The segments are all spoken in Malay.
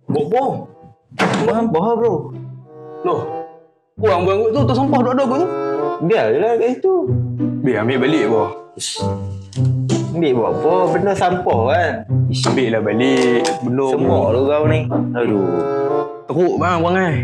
Bobo. Sampah bro. Loh. Buang tu tu sampah duk ada apa tu? Biarlah kat situ. Biar ambil balik boh. Ambil buat apa? Benda sampah kan. Ambil lah balik. Belum. Semua tu kau ni. Aduh. Teruk bang perangai.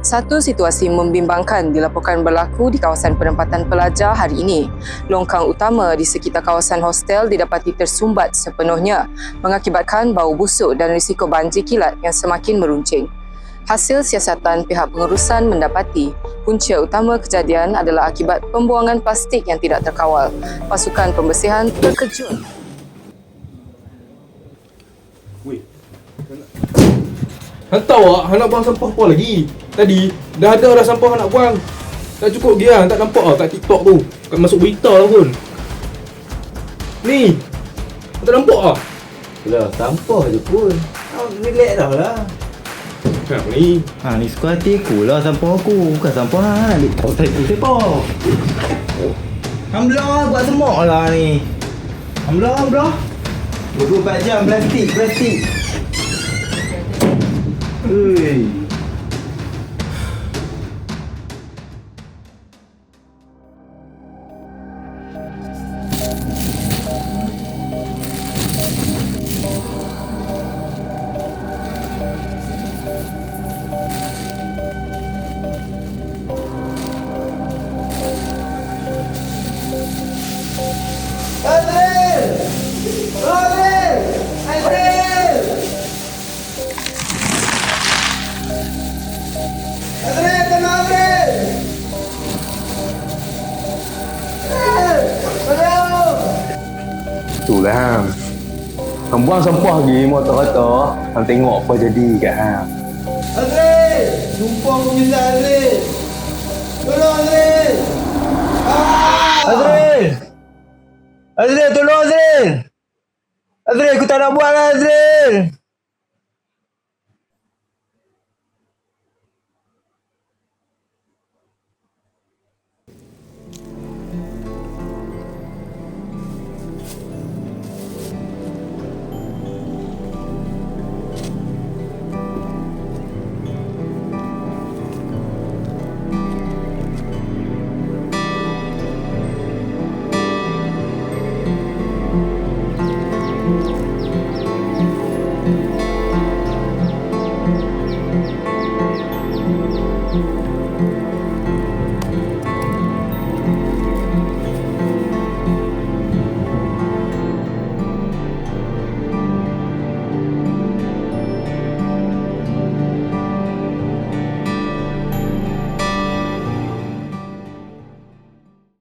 Satu situasi membimbangkan dilaporkan berlaku di kawasan penempatan pelajar hari ini. Longkang utama di sekitar kawasan hostel didapati tersumbat sepenuhnya, mengakibatkan bau busuk dan risiko banjir kilat yang semakin meruncing. Hasil siasatan pihak pengurusan mendapati punca utama kejadian adalah akibat pembuangan plastik yang tidak terkawal. Pasukan pembersihan terkejut. Hantar awak, nak buang sampah apa lagi? Tadi, dah ada dah sampah nak buang. Tak cukup dia, tak nampak lah kat TikTok tu. Kat masuk berita lah pun. Ni, tak nampak lah. Lah, sampah je pun. Relax dah lah. Kenapa ni? Ni suka hati aku lah sampah aku. Bukan sampah lah. Lepas saya tu sepah. Alhamdulillah buat semua lah ni. Alhamdulillah. 24 jam plastik. Ui. Itulah hang. Hang buang sampah lagi motor-motor. Hang tengok apa jadi kat hang. Azril! Jumpa aku minta Azril! Tolong Azril! Azril! Azril, tolong Azril! Azril, aku tak nak buat lah Azril!